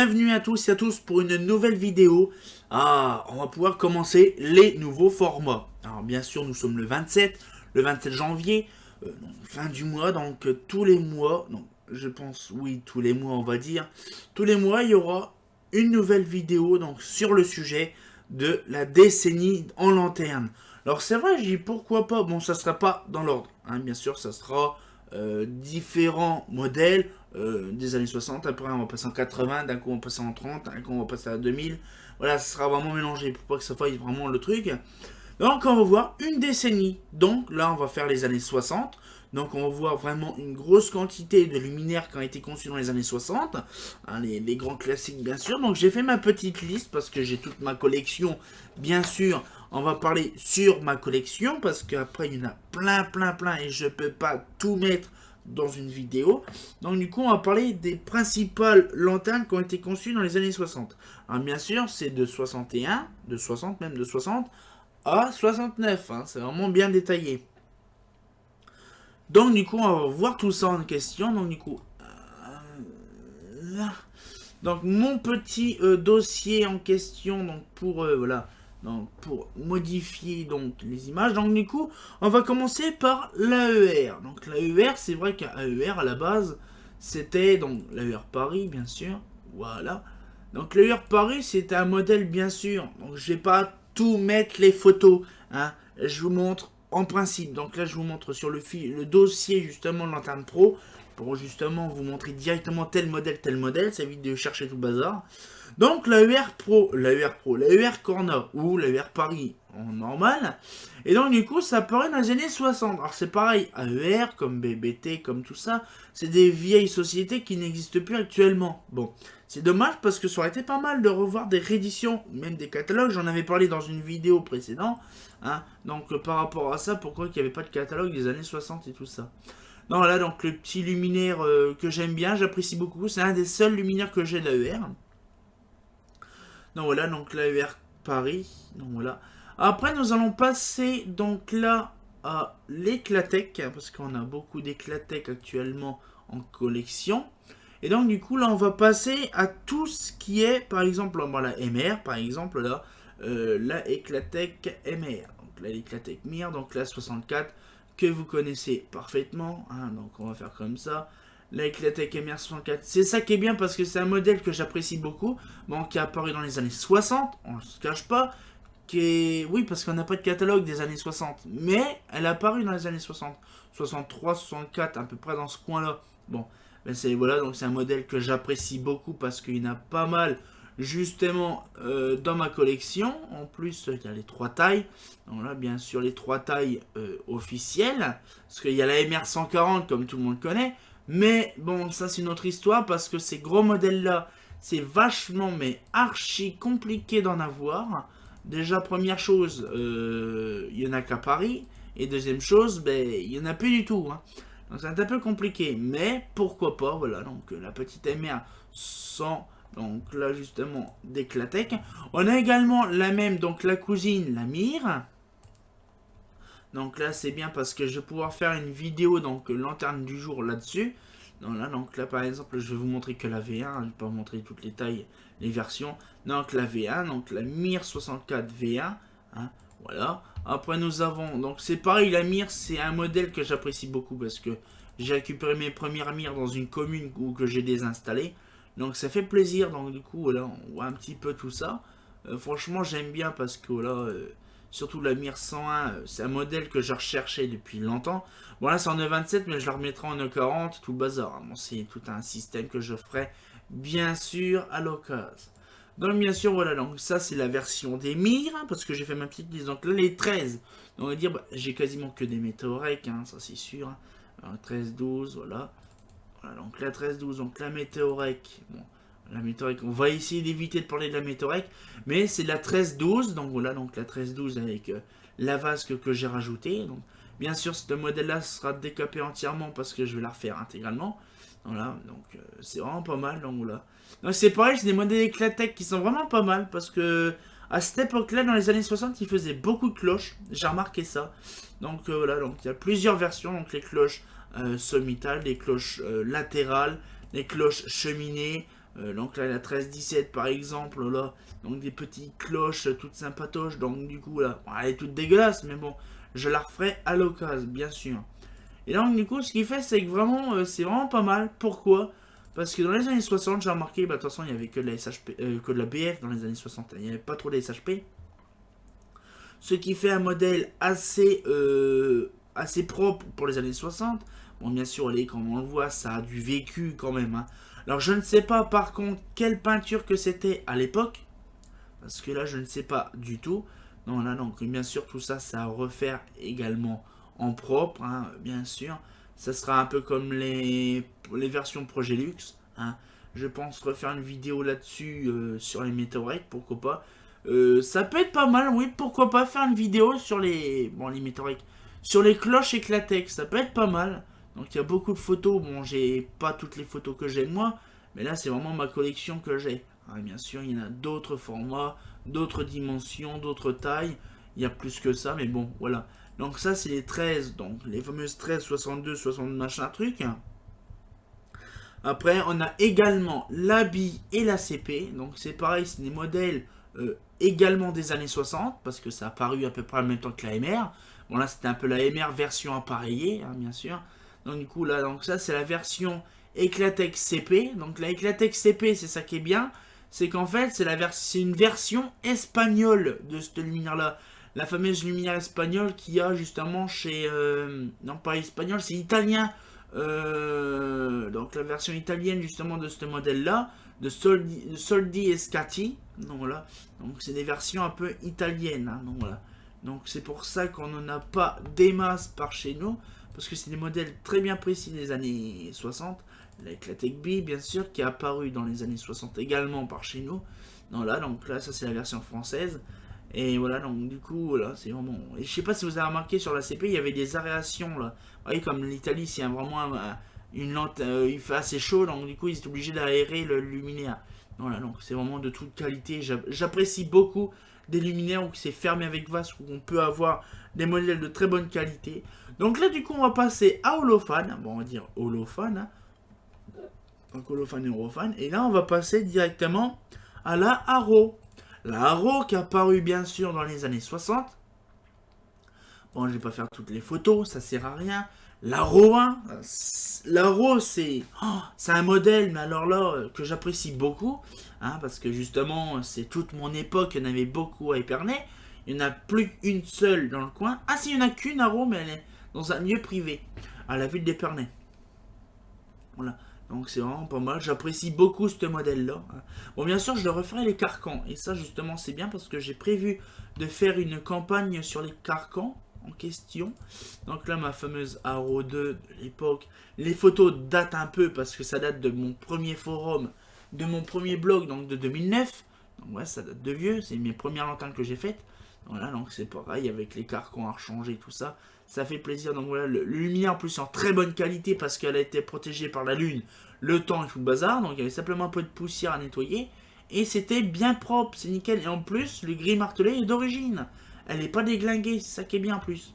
bienvenue à tous et à tous pour une nouvelle vidéo. On va pouvoir commencer les nouveaux formats. Alors bien sûr, nous sommes le 27 janvier, fin du mois, donc tous les mois, donc je pense, oui, tous les mois on va dire, tous les mois il y aura une nouvelle vidéo donc sur le sujet de la décennie en lanterne. Alors c'est vrai, j'ai dit pourquoi pas, bon ça sera pas dans l'ordre, hein, bien sûr ça sera différents modèles des années 60, après on va passer en 80, d'un coup on va passer en 30, d'un coup on va passer à 2000, voilà, ça sera vraiment mélangé pour pas que ça fasse vraiment le truc. Donc on va voir une décennie, donc là on va faire les années 60, donc on va voir vraiment une grosse quantité de luminaires qui ont été conçus dans les années 60, hein, les grands classiques bien sûr. Donc j'ai fait ma petite liste parce que j'ai toute ma collection, bien sûr. On va parler sur ma collection parce qu'après il y en a plein et je peux pas tout mettre dans une vidéo. Donc du coup on va parler des principales lanternes qui ont été conçues dans les années 60. Alors bien sûr c'est de 61, de 60 même, de 60 à 69, hein, c'est vraiment bien détaillé. Donc du coup on va voir tout ça en question. Donc du coup là. Donc mon petit dossier en question, donc pour voilà, donc pour modifier donc les images. Donc du coup on va commencer par l'AER. Donc l'AER, c'est vrai qu'à AER à la base c'était donc l'AER Paris bien sûr, voilà. Donc l'AER Paris c'était un modèle bien sûr, donc je vais pas tout mettre les photos, hein. Je vous montre en principe. Donc là je vous montre sur le dossier justement de Lanterne Pro, pour justement vous montrer directement tel modèle, ça évite de chercher tout le bazar. Donc l'AER Pro, l'AER Corna ou l'AER Paris en normal. Et donc du coup ça apparaît dans les années 60. Alors c'est pareil, AER comme BBT, comme tout ça, c'est des vieilles sociétés qui n'existent plus actuellement. Bon, c'est dommage parce que ça aurait été pas mal de revoir des rééditions, même des catalogues, j'en avais parlé dans une vidéo précédente. Hein. Donc par rapport à ça, pourquoi il n'y avait pas de catalogue des années 60 et tout ça. Non, là, donc le petit luminaire que j'aime bien, j'apprécie beaucoup. C'est un des seuls luminaires que j'ai d'AER. Donc voilà, donc l'AER Paris. Donc voilà. Après, nous allons passer donc là à l'Eclatec, parce qu'on a beaucoup d'Eclatec actuellement en collection. Et donc du coup, là, on va passer à tout ce qui est, par exemple, la MR, par exemple, là, la Eclatec MR. Donc là, l'Eclatec MIR, donc là, 64. Que vous connaissez parfaitement, hein, donc on va faire comme ça. La Eclatec MR64, c'est ça qui est bien parce que c'est un modèle que j'apprécie beaucoup, bon, qui est apparu dans les années 60, on ne se cache pas, qui est... Oui, parce qu'on n'a pas de catalogue des années 60, mais elle est apparue dans les années 60, 63, 64, à peu près dans ce coin-là. Bon, ben c'est voilà, donc c'est un modèle que j'apprécie beaucoup parce qu'il y en a pas mal justement dans ma collection. En plus il y a les trois tailles, donc là bien sûr les trois tailles officielles, parce qu'il y a la MR140 comme tout le monde connaît, mais bon ça c'est une autre histoire parce que ces gros modèles là c'est vachement mais archi compliqué d'en avoir. Déjà première chose, il y en a qu'à Paris, et deuxième chose, ben il y en a plus du tout, hein. Donc c'est un peu compliqué, mais pourquoi pas, voilà, donc la petite MR 100. Donc là justement d'Eclatec. On a également la même, donc la cousine, la Mire. Donc là c'est bien parce que je vais pouvoir faire une vidéo, donc lanterne du jour là-dessus. Donc là par exemple je vais vous montrer que la V1, je ne vais pas vous montrer toutes les tailles, les versions. Donc la V1, donc la Mire 64 V1. Hein, voilà. Après nous avons, donc c'est pareil, la Mire c'est un modèle que j'apprécie beaucoup parce que j'ai récupéré mes premières Mire dans une commune où que j'ai désinstallé. Donc ça fait plaisir, donc du coup voilà, on voit un petit peu tout ça. Franchement j'aime bien parce que là, surtout la Mir 101, c'est un modèle que je recherchais depuis longtemps. Bon là c'est en E27 mais je la remettrai en E40, tout le bazar. Bon, c'est tout un système que je ferai bien sûr à l'occasion. Donc bien sûr voilà, donc ça c'est la version des Mir, hein, parce que j'ai fait ma petite liste. Donc là les 13, donc on va dire, bah, j'ai quasiment que des météorèques, hein, ça c'est sûr. Hein. 13, 12, voilà. Voilà, donc la 13-12, donc la météorèque. Bon, la météorèque, on va essayer d'éviter de parler de la météorèque, mais c'est la 13-12, donc voilà, donc la 13-12 avec la vasque que j'ai rajoutée. Donc, bien sûr, ce modèle-là sera décapé entièrement parce que je vais la refaire intégralement. Voilà, donc c'est vraiment pas mal, donc voilà. Donc c'est pareil, c'est des modèles Eclatec qui sont vraiment pas mal parce que à cette époque-là, dans les années 60, ils faisaient beaucoup de cloches, j'ai remarqué ça. Donc voilà, donc il y a plusieurs versions, donc les cloches sommitales, les cloches latérales, les cloches cheminées, Donc là, la 1317 par exemple, là, donc des petites cloches toutes sympatoches, donc du coup là, bon, elle est toute dégueulasse, mais bon, je la referai à l'occasion, bien sûr. Et donc du coup, ce qu'il fait, c'est que vraiment, c'est vraiment pas mal. Pourquoi? Parce que dans les années 60, j'ai remarqué, bah, de toute façon, il n'y avait que de la SHP, que de la BF dans les années 60, il n'y avait pas trop de SHP. Ce qui fait un modèle assez propre pour les années 60. Bon, bien sûr, comme on le voit, ça a du vécu quand même. Hein. Alors, je ne sais pas par contre quelle peinture que c'était à l'époque. Parce que là, je ne sais pas du tout. Non, là, donc, bien sûr, tout ça, ça à refaire également en propre, hein, bien sûr. Ça sera un peu comme les versions Progelux. Hein. Je pense refaire une vidéo là-dessus sur les météorites, pourquoi pas. Ça peut être pas mal, oui, pourquoi pas faire une vidéo sur les météorites, sur les cloches éclatées, ça peut être pas mal. Donc il y a beaucoup de photos, bon, j'ai pas toutes les photos que j'ai moi, mais là c'est vraiment ma collection que j'ai. Ah, bien sûr, il y en a d'autres formats, d'autres dimensions, d'autres tailles. Il y a plus que ça, mais bon, voilà. Donc ça, c'est les 13, donc les fameuses 13, 62, 60 machin truc. Après, on a également l'ABI et la CP. Donc c'est pareil, c'est des modèles également des années 60, parce que ça a paru à peu près en même temps que la MR. Bon là, c'était un peu la MR version appareillée, hein, bien sûr. Donc du coup, là, donc ça, c'est la version Eclatex CP. Donc la Eclatex CP, c'est ça qui est bien. C'est qu'en fait, c'est une version espagnole de cette lumière-là. La fameuse lumière espagnole qu'il y a justement chez... non, pas espagnol, c'est italien. Donc la version italienne justement de ce modèle-là, de Soldi et Scatti. Donc voilà. Donc c'est des versions un peu italiennes. Hein, donc voilà. Donc c'est pour ça qu'on n'en a pas des masses par chez nous. Parce que c'est des modèles très bien précis des années 60. Avec la Tech B, bien sûr, qui est apparue dans les années 60 également par chez nous. Donc là, ça c'est la version française. Et voilà, donc du coup, voilà, c'est vraiment... Et je sais pas si vous avez remarqué sur la CP, il y avait des aérations, là. Vous voyez, comme l'Italie, c'est vraiment une lente... il fait assez chaud, donc du coup, ils sont obligés d'aérer le luminaire. Voilà, donc c'est vraiment de toute qualité. J'apprécie beaucoup des luminaires où c'est fermé avec vasque, où on peut avoir des modèles de très bonne qualité. Donc là, du coup, on va passer à holophane. Bon, on va dire holophane, hein. Donc holophane et holophane. Et là, on va passer directement à la Haro. La Haro qui a apparu bien sûr dans les années 60. Bon, je vais pas faire toutes les photos, ça sert à rien. L'Haro 1, l'Haro c'est un modèle, mais alors là, que j'apprécie beaucoup. Hein, parce que justement, c'est toute mon époque, il y en avait beaucoup à Épernay. Il n'y en a plus une seule dans le coin. Ah si, il n'y en a qu'une Haro, mais elle est dans un lieu privé, à la ville d'Épernay. Voilà. Donc c'est vraiment pas mal. J'apprécie beaucoup ce modèle-là. Bon, bien sûr, je le referai les carcans. Et ça, justement, c'est bien parce que j'ai prévu de faire une campagne sur les carcans en question. Donc là, ma fameuse Haro 2 de l'époque. Les photos datent un peu parce que ça date de mon premier forum, de mon premier blog, donc de 2009. Donc ouais, ça date de vieux. C'est mes premières lanternes que j'ai faites. Voilà, donc c'est pareil avec les carcans à rechanger, tout ça. Ça fait plaisir. Donc voilà, le lumière en plus en très bonne qualité parce qu'elle a été protégée par la lune, le temps et tout le bazar. Donc il y avait simplement un peu de poussière à nettoyer. Et c'était bien propre, c'est nickel. Et en plus, le gris martelé est d'origine. Elle n'est pas déglinguée, c'est ça qui est bien en plus.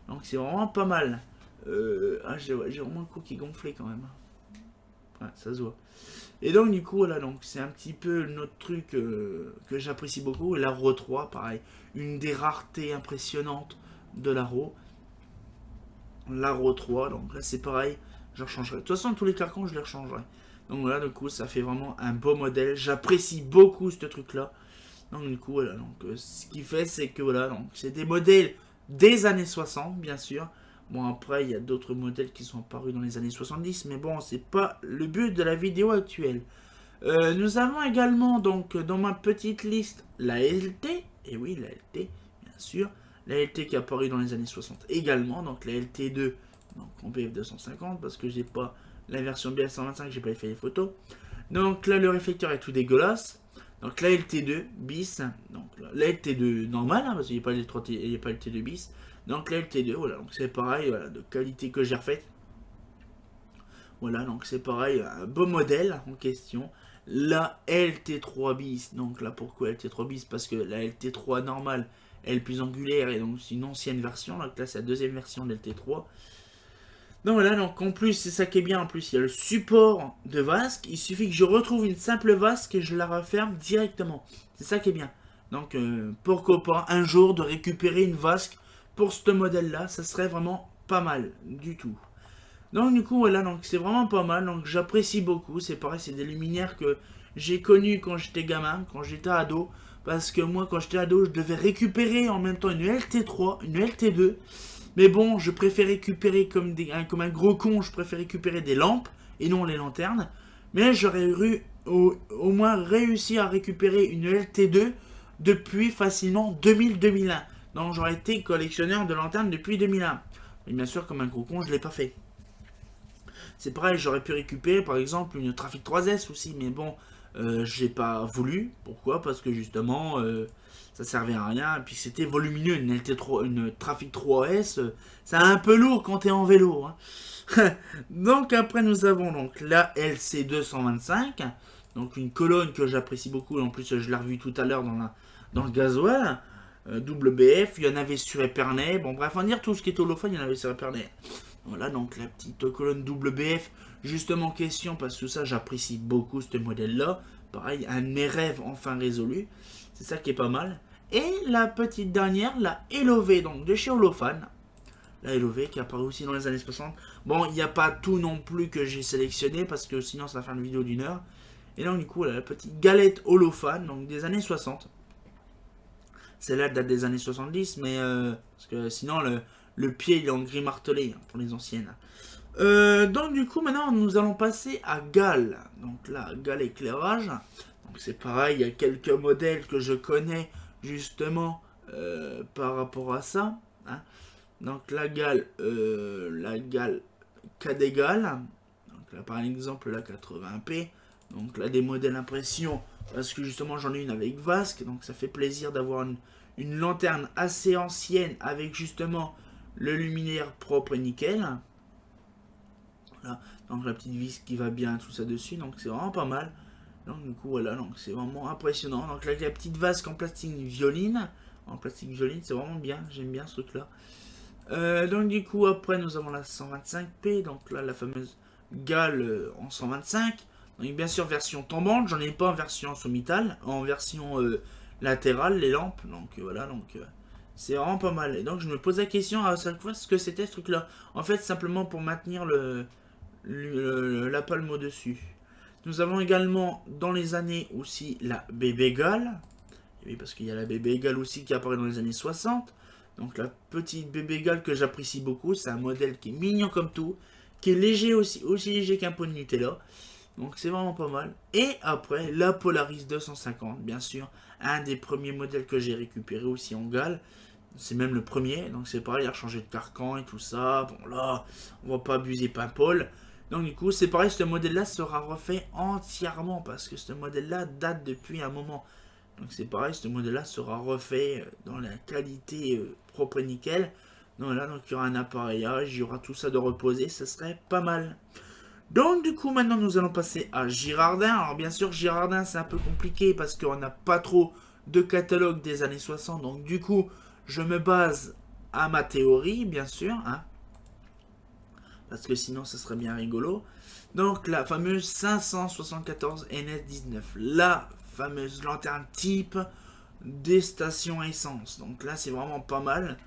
Donc c'est vraiment pas mal. J'ai vraiment le cou qui gonflait quand même. Ouais, ça se voit. Et donc du coup, voilà, donc c'est un petit peu notre truc que j'apprécie beaucoup. L'Haro 3, pareil. Une des raretés impressionnantes de l'Haro. L'Haro 3, donc là c'est pareil, je rechangerai. De toute façon, tous les carcans, je les rechangerai. Donc voilà, du coup, ça fait vraiment un beau modèle. J'apprécie beaucoup ce truc-là. Donc du coup, voilà, donc ce qui fait, c'est que voilà, donc c'est des modèles des années 60, bien sûr. Bon, après, il y a d'autres modèles qui sont apparus dans les années 70, mais bon, c'est pas le but de la vidéo actuelle. Nous avons également, donc, dans ma petite liste, la LT. Et oui, la LT, bien sûr. La LT qui est apparue dans les années 60 également, donc la LT2, donc en BF250, parce que j'ai pas la version BF125, j'ai pas fait les photos. Donc là, le réflecteur est tout dégueulasse. Donc la LT2 bis, donc la LT2 normale, hein, parce qu'il n'y a pas le LT2 bis. Donc la LT2, voilà, donc c'est pareil, voilà, de qualité que j'ai refaite. Voilà, donc c'est pareil, un beau modèle en question. La LT3 bis, donc là pourquoi LT3 bis? Parce que la LT3 normale, elle est plus angulaire et donc c'est une ancienne version. Donc là c'est la deuxième version de LT3. Donc voilà, donc en plus, c'est ça qui est bien, en plus, il y a le support de vasque. Il suffit que je retrouve une simple vasque et je la referme directement. C'est ça qui est bien. Donc pourquoi pas un jour de récupérer une vasque pour ce modèle-là, ça serait vraiment pas mal du tout. Donc du coup voilà, donc c'est vraiment pas mal, donc j'apprécie beaucoup. C'est pareil, c'est des luminaires que j'ai connus quand j'étais gamin, quand j'étais ado. Parce que moi, quand j'étais ado, je devais récupérer en même temps une LT3, une LT2. Mais bon, je préfère récupérer comme un gros con, je préfère récupérer des lampes et non les lanternes. Mais j'aurais au moins réussi à récupérer une LT2 depuis facilement 2000-2001. Donc j'aurais été collectionneur de lanternes depuis 2001. Mais bien sûr, comme un gros con, je ne l'ai pas fait. C'est pareil, j'aurais pu récupérer par exemple une Trafic 3S aussi, mais bon, j'ai pas voulu. Pourquoi? Parce que justement, ça servait à rien. Et puis c'était volumineux, une LT3, une Trafic 3S, c'est un peu lourd quand t'es en vélo. Hein. Donc après nous avons donc la LC 225, donc une colonne que j'apprécie beaucoup. En plus je l'ai revue tout à l'heure dans le gasoil. WBF, il y en avait sur Epernay. Bon bref, on va dire tout ce qui est holophone, il y en avait sur Epernay. Voilà donc la petite colonne WBF, justement question parce que ça j'apprécie beaucoup ce modèle là. Pareil, un de mes rêves enfin résolu. C'est ça qui est pas mal. Et la petite dernière, la Elove, donc de chez Holophane. La Elove qui apparaît aussi dans les années 60. Bon, il n'y a pas tout non plus que j'ai sélectionné parce que sinon ça va faire une vidéo d'1 heure. Et donc du coup, la petite galette Holophane, donc des années 60. Celle-là date des années 70, mais parce que sinon le pied il est en gris martelé hein, pour les anciennes. Donc du coup maintenant nous allons passer à Gall. Donc là, Gall éclairage. Donc c'est pareil, il y a quelques modèles que je connais justement par rapport à ça. Hein. Donc la Gall Cadet Gall. Donc là par exemple la 80p. Donc là des modèles impression parce que justement j'en ai une avec vasque. Donc ça fait plaisir d'avoir une lanterne assez ancienne avec justement le luminaire propre et nickel. Voilà. Donc la petite vis qui va bien, tout ça dessus. Donc c'est vraiment pas mal. Donc du coup voilà, donc c'est vraiment impressionnant. Donc là, la petite vasque en plastique violine. En plastique violine, c'est vraiment bien. J'aime bien ce truc là. Donc du coup après nous avons la 125p. Donc là la fameuse Gall en 125. Donc bien sûr version tombante. J'en ai pas en version sommitale. En version latérale les lampes. Donc voilà, donc c'est vraiment pas mal. Et donc je me pose la question à chaque fois ce que c'était ce truc là. En fait simplement pour maintenir la palme au-dessus. Nous avons également dans les années aussi la Bébé Gall. Oui, parce qu'il y a la Bébé Gall aussi qui apparaît dans les années 60. Donc la petite Bébé Gall que j'apprécie beaucoup. C'est un modèle qui est mignon comme tout. Qui est léger aussi léger qu'un pot de Nutella. Donc c'est vraiment pas mal. Et après, la Polaris 250, bien sûr. Un des premiers modèles que j'ai récupéré aussi en Gall. C'est même le premier. Donc c'est pareil, il a changé de carcan et tout ça. Bon là, on va pas abuser Paul. Donc du coup, c'est pareil, ce modèle-là sera refait entièrement. Parce que ce modèle-là date depuis un moment. Donc c'est pareil, ce modèle-là sera refait dans la qualité propre et nickel. Donc là, donc il y aura un appareillage, il y aura tout ça de reposer. Ça serait pas mal. Donc du coup maintenant nous allons passer à Girardin. Alors bien sûr Girardin c'est un peu compliqué parce qu'on n'a pas trop de catalogue des années 60. Donc du coup je me base à ma théorie bien sûr. Hein, parce que sinon ça serait bien rigolo. Donc la fameuse 574 NS19. La fameuse lanterne type des stations essence. Donc là c'est vraiment pas mal.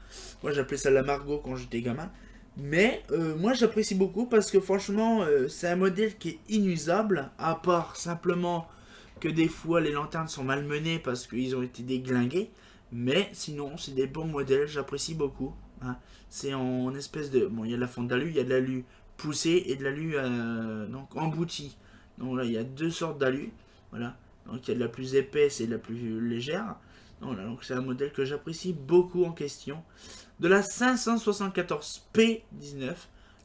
Moi j'appelais ça la Margot quand j'étais gamin. Mais moi j'apprécie beaucoup parce que franchement c'est un modèle qui est inusable, à part simplement que des fois les lanternes sont malmenées parce qu'ils ont été déglingués. Mais sinon c'est des bons modèles, j'apprécie beaucoup. Hein. C'est en espèce de... Bon il y a de la fonte d'alu, il y a de l'alu poussé et de l'alu donc embouti. Donc là il y a deux sortes d'alu. Voilà. Donc il y a de la plus épaisse et de la plus légère. Voilà, donc c'est un modèle que j'apprécie beaucoup en question. De la 574P19.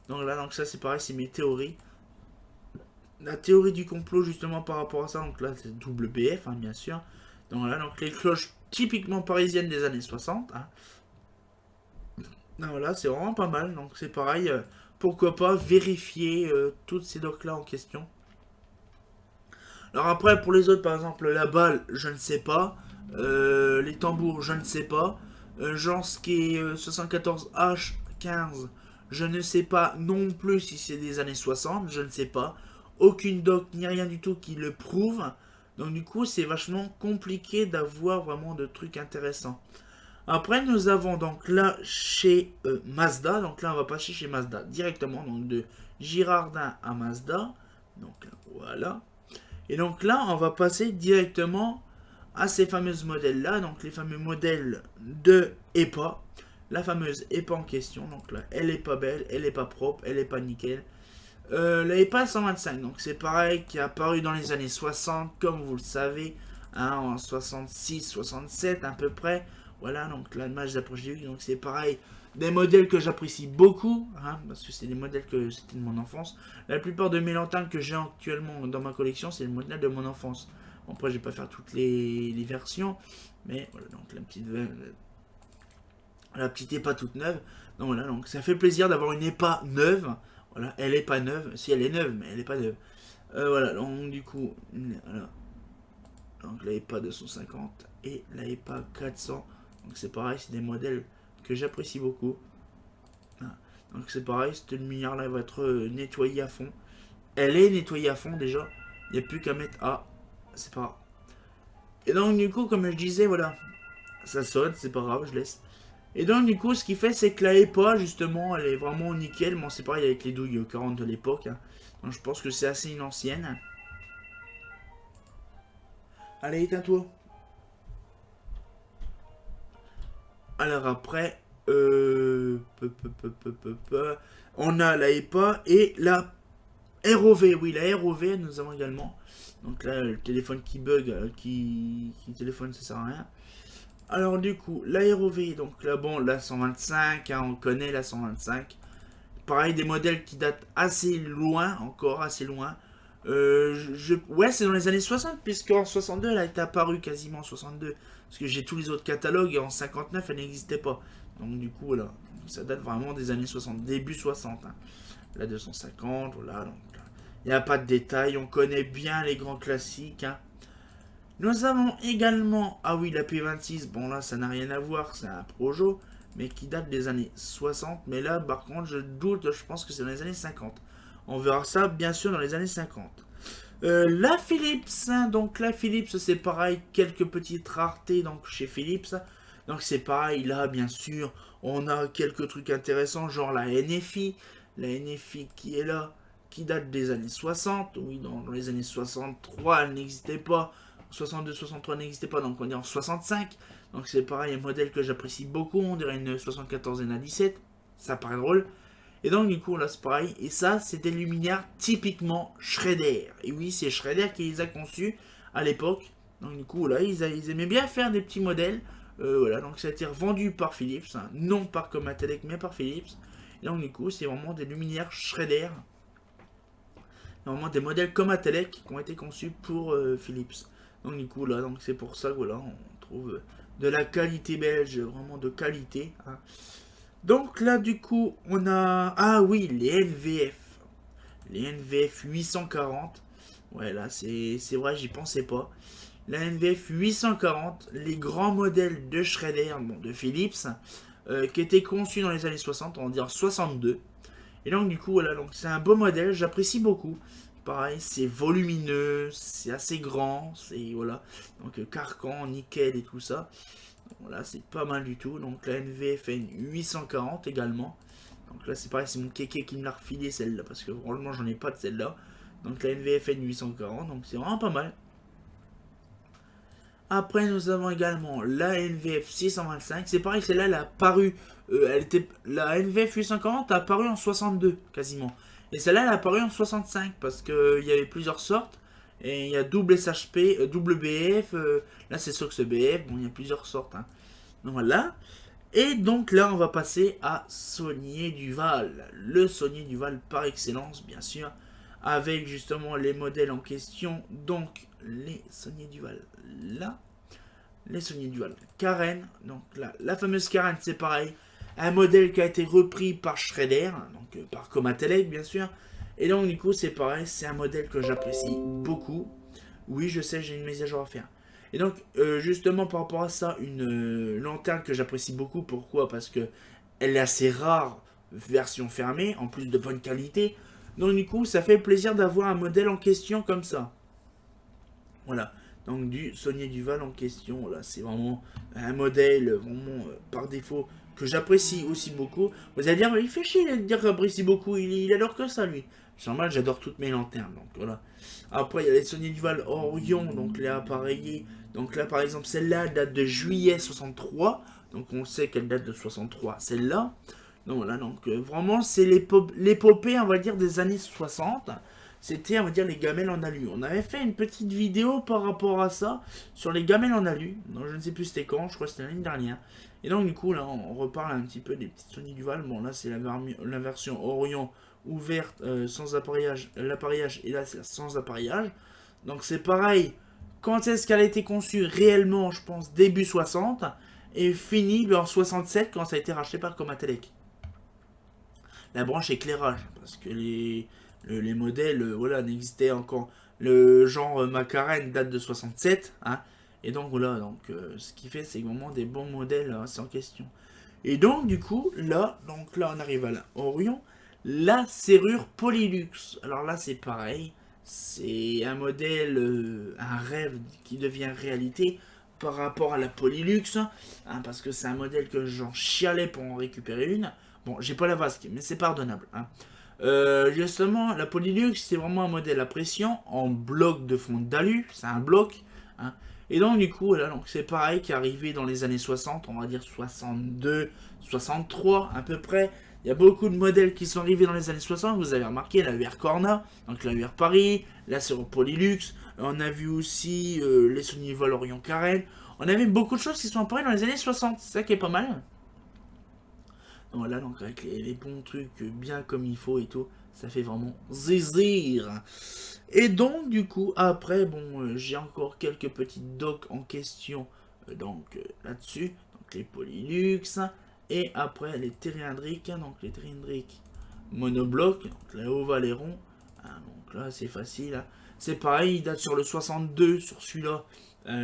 Donc là, donc ça c'est pareil, c'est mes théories. La théorie du complot justement par rapport à ça. Donc là c'est WBF, hein, bien sûr. Donc là, donc les cloches typiquement parisiennes des années 60. Hein. Donc voilà, c'est vraiment pas mal. Donc c'est pareil, pourquoi pas vérifier toutes ces docks là en question. Alors après, pour les autres, par exemple, la balle, je ne sais pas. Les tambours, je ne sais pas. Genre ce qui est 74H15, Je ne sais pas non plus si c'est des années 60, je ne sais pas. Aucune doc ni rien du tout qui le prouve. Donc du coup, c'est vachement compliqué d'avoir vraiment de trucs intéressants. Après, nous avons donc là chez Mazda. Donc là, on va passer chez Mazda directement. Donc de Girardin à Mazda. Donc voilà. Et donc là, on va passer directement à ces fameux modèles-là. Donc les fameux modèles de EPA. La fameuse EPA en question. Donc là, elle est pas belle, elle est pas propre, elle est pas nickel. La EPA 125, donc c'est pareil, qui est apparu dans les années 60, comme vous le savez, hein, en 66, 67 à peu près. Voilà, donc l'image d'approche du donc c'est pareil, des modèles que j'apprécie beaucoup, hein, parce que c'est des modèles que c'était de mon enfance. La plupart de mes lanternes que j'ai actuellement dans ma collection, c'est le modèle de mon enfance. Bon, après, je vais pas faire toutes les versions, mais voilà, donc la petite EPA toute neuve. Donc voilà, donc ça fait plaisir d'avoir une EPA neuve. Voilà, elle est pas neuve. Si elle est neuve, mais elle est pas neuve. Voilà, donc du coup, voilà. Donc la EPA 250 et la EPA 400. Donc c'est pareil, c'est des modèles que j'apprécie beaucoup. Voilà. Donc c'est pareil, cette lumière là va être nettoyée à fond. Elle est nettoyée à fond déjà. Il n'y a plus qu'à mettre à. C'est pas grave. Et donc du coup, comme je disais, voilà. Ça sonne, c'est pas grave, je laisse. Et donc du coup ce qu'il fait c'est que la EPA justement elle est vraiment nickel. Bon c'est pareil avec les douilles 40 de l'époque. Hein. Donc je pense que c'est assez une ancienne. Allez éteins-toi. Alors après on a la EPA et la ROV. Oui la ROV nous avons également. Donc là le téléphone qui bug, qui téléphone ça sert à rien. Alors du coup, l'AeroV, donc là bon, la 125, hein, on connaît la 125. Pareil, des modèles qui datent assez loin, encore assez loin. Ouais, c'est dans les années 60, puisqu'en 62, elle a été apparue quasiment en 62. Parce que j'ai tous les autres catalogues, et en 59, elle n'existait pas. Donc du coup, voilà, ça date vraiment des années 60, début 60. Hein. La 250, voilà, donc il n'y a pas de détails, on connaît bien les grands classiques. Hein. Nous avons également, ah oui, la P26, bon là ça n'a rien à voir, c'est un Projo, mais qui date des années 60, mais là par contre je doute, je pense que c'est dans les années 50. On verra ça bien sûr dans les années 50. La Philips, hein, donc la Philips c'est pareil, quelques petites raretés donc chez Philips. Donc c'est pareil, là bien sûr, on a quelques trucs intéressants, genre la NFI qui est là, qui date des années 60, oui dans les années 63 elle n'existait pas. 62, 63 n'existait pas, donc on est en 65. Donc c'est pareil, un modèle que j'apprécie beaucoup, on dirait une 74 et une 17. Ça paraît drôle. Et donc du coup là c'est pareil, et ça c'est des luminaires typiquement Schrader. Et oui c'est Schrader qui les a conçus à l'époque. Donc du coup là ils aimaient bien faire des petits modèles. Voilà, donc ça a été revendu par Philips, hein, non par Comatec mais par Philips. Et donc du coup c'est vraiment des luminaires Schrader. Vraiment des modèles Comatec qui ont été conçus pour Philips. Donc du coup là, donc c'est pour ça que voilà, on trouve de la qualité belge, vraiment de qualité. Hein. Donc là du coup, on a ah oui les NVF, les NVF 840. Ouais là c'est vrai, j'y pensais pas. La NVF 840, les grands modèles de Schrader, bon de Philips, qui étaient conçus dans les années 60, on va dire 62. Et donc du coup voilà, donc c'est un beau modèle, j'apprécie beaucoup. Pareil, c'est volumineux, c'est assez grand, c'est voilà, donc carcan, nickel et tout ça. Voilà, c'est pas mal du tout. Donc la NVFN 840 également. Donc là c'est pareil, c'est mon kéké qui me l'a refilé celle-là parce que franchement j'en ai pas de celle-là. Donc la NVFN 840, donc c'est vraiment pas mal. Après, nous avons également la NVF 625. C'est pareil, celle-là, elle a apparu. La NVF 840 a apparu en 62, quasiment. Et celle-là, elle a apparu en 65, parce qu'il y avait plusieurs sortes. Et il y a double SHP, double BF. Là, c'est Sox BF. Bon, il y a plusieurs sortes. Hein. Donc voilà. Et donc là, on va passer à Saunier Duval. Le Saunier Duval par excellence, bien sûr. Avec justement les modèles en question. Donc, les Saunier Duval là. Les Saunier Duval Karen. Donc là, la fameuse Karen, c'est pareil. Un modèle qui a été repris par Schrader. Donc par Comatec, bien sûr. Et donc, du coup, c'est pareil. C'est un modèle que j'apprécie beaucoup. Oui, je sais, j'ai une mise à jour à faire. Et donc, justement, par rapport à ça, une lanterne que j'apprécie beaucoup. Pourquoi? Parce que elle est assez rare version fermée, en plus de bonne qualité. Donc du coup, ça fait plaisir d'avoir un modèle en question comme ça. Voilà. Donc du Saunier Duval en question, là c'est vraiment un modèle vraiment par défaut que j'apprécie aussi beaucoup. Vous allez dire, mais il fait chier de dire que j'apprécie beaucoup, il adore que ça lui. C'est normal, j'adore toutes mes lanternes, donc voilà. Après il y a les Saunier Duval Orion, donc les appareillés. Donc là par exemple celle-là date de juillet 63, donc on sait qu'elle date de 63, celle-là. Donc voilà, donc vraiment c'est l'épopée on va dire des années 60. C'était, on va dire, les gamelles en alu. On avait fait une petite vidéo par rapport à ça, sur les gamelles en alu. Donc, je ne sais plus c'était quand, je crois que c'était l'année dernière. Et donc, du coup, là, on reparle un petit peu des petites Sony Duval. Bon, là, c'est la version Orion ouverte, sans appareillage, l'appareillage, et là, c'est sans appareillage. Donc, c'est pareil. Quand est-ce qu'elle a été conçue réellement, je pense, début 60, et fini en 67, quand ça a été racheté par Comatec. La branche éclairage, parce que les modèles voilà, n'existaient encore. Le genre Macarène date de 67, hein, et donc voilà, donc, ce qui fait c'est vraiment des bons modèles sans question. Et donc du coup, là on arrive à la Orion, la serrure Polylux. Alors là c'est pareil, c'est un modèle, un rêve qui devient réalité par rapport à la Polylux, hein, parce que c'est un modèle que j'en chialais pour en récupérer une. Bon, j'ai pas la vasque, mais c'est pardonnable. Hein. Justement, la Polylux, c'est vraiment un modèle à pression en bloc de fond d'alu, c'est un bloc. Hein. Et donc, du coup, là, donc, c'est pareil qui est arrivé dans les années 60, on va dire 62, 63 à peu près. Il y a beaucoup de modèles qui sont arrivés dans les années 60, vous avez remarqué, la UR Corna, donc la UR Paris, là c'est Polylux, on a vu aussi les Sony Vol Orion Carrel, on avait beaucoup de choses qui sont apparues dans les années 60, c'est ça qui est pas mal. Voilà, donc avec les bons trucs bien comme il faut et tout, ça fait vraiment zizir. Et donc, du coup, après, bon, j'ai encore quelques petites docks en question, là-dessus. Donc, les Polylux, et après, les Tériandriques, donc les Tériandriques monobloc, donc là, ovale et rond. Ah, donc là, c'est facile. Hein. C'est pareil, il date sur le 62, sur celui-là.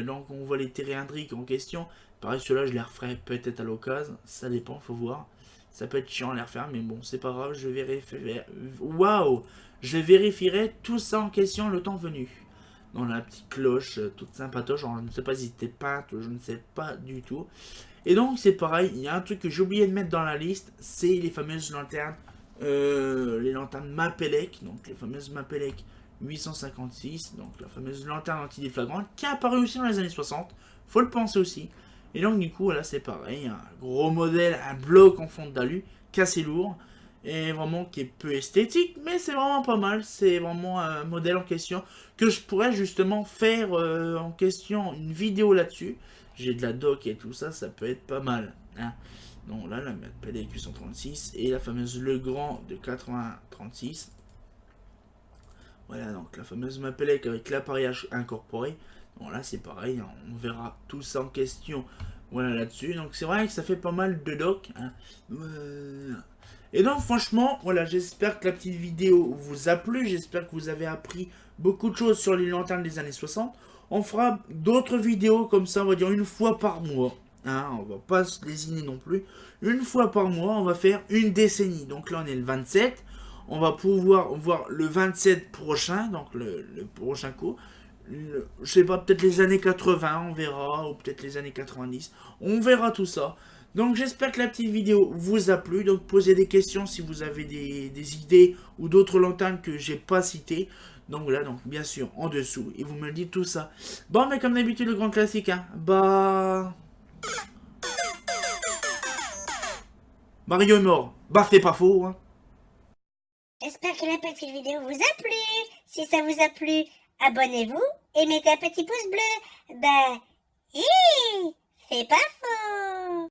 Donc, on voit les Tériandriques en question. Pareil, ceux-là, je les referai peut-être à l'occasion. Ça dépend, faut voir. Ça peut être chiant à les refaire, mais bon, c'est pas grave, je vérifierai. Waouh! Je vérifierai tout ça en question le temps venu. Dans la petite cloche, toute sympatoche, genre, je ne sais pas si c'était peinte, je ne sais pas du tout. Et donc, c'est pareil, il y a un truc que j'ai oublié de mettre dans la liste, c'est les fameuses lanternes, les lanternes Mapelec, donc les fameuses Mapelec 856, donc la fameuse lanterne antidéflagrante, qui a apparu aussi dans les années 60, faut le penser aussi. Et donc du coup là c'est pareil, un gros modèle, un bloc en fond d'alu, cassé lourd, et vraiment qui est peu esthétique, mais c'est vraiment pas mal, c'est vraiment un modèle en question, que je pourrais justement faire en question une vidéo là-dessus. J'ai de la doc et tout ça, ça peut être pas mal. Hein. Donc là, la PLQ 836 et la fameuse Legrand de 8036. Voilà, donc la fameuse Mapelec avec l'appareillage incorporé. Bon là c'est pareil, hein, on verra tout ça en question. Voilà là-dessus. Donc c'est vrai que ça fait pas mal de doc. Hein. Et donc franchement, voilà, j'espère que la petite vidéo vous a plu. J'espère que vous avez appris beaucoup de choses sur les lanternes des années 60. On fera d'autres vidéos comme ça, on va dire une fois par mois. Hein, on va pas se lésiner non plus. Une fois par mois, on va faire une décennie. Donc là on est le 27. On va pouvoir voir le 27 prochain, donc le prochain coup. Je sais pas, peut-être les années 80, on verra, ou peut-être les années 90. On verra tout ça. Donc j'espère que la petite vidéo vous a plu. Donc posez des questions si vous avez des idées ou d'autres lanternes que j'ai pas citées. Donc voilà, donc bien sûr en dessous. Et vous me dites tout ça. Bon, mais comme d'habitude, le grand classique, hein. Bah... Mario est mort. Bah c'est pas faux, hein. J'espère que la petite vidéo vous a plu. Si ça vous a plu, abonnez-vous et mettez un petit pouce bleu. Ben, c'est pas faux.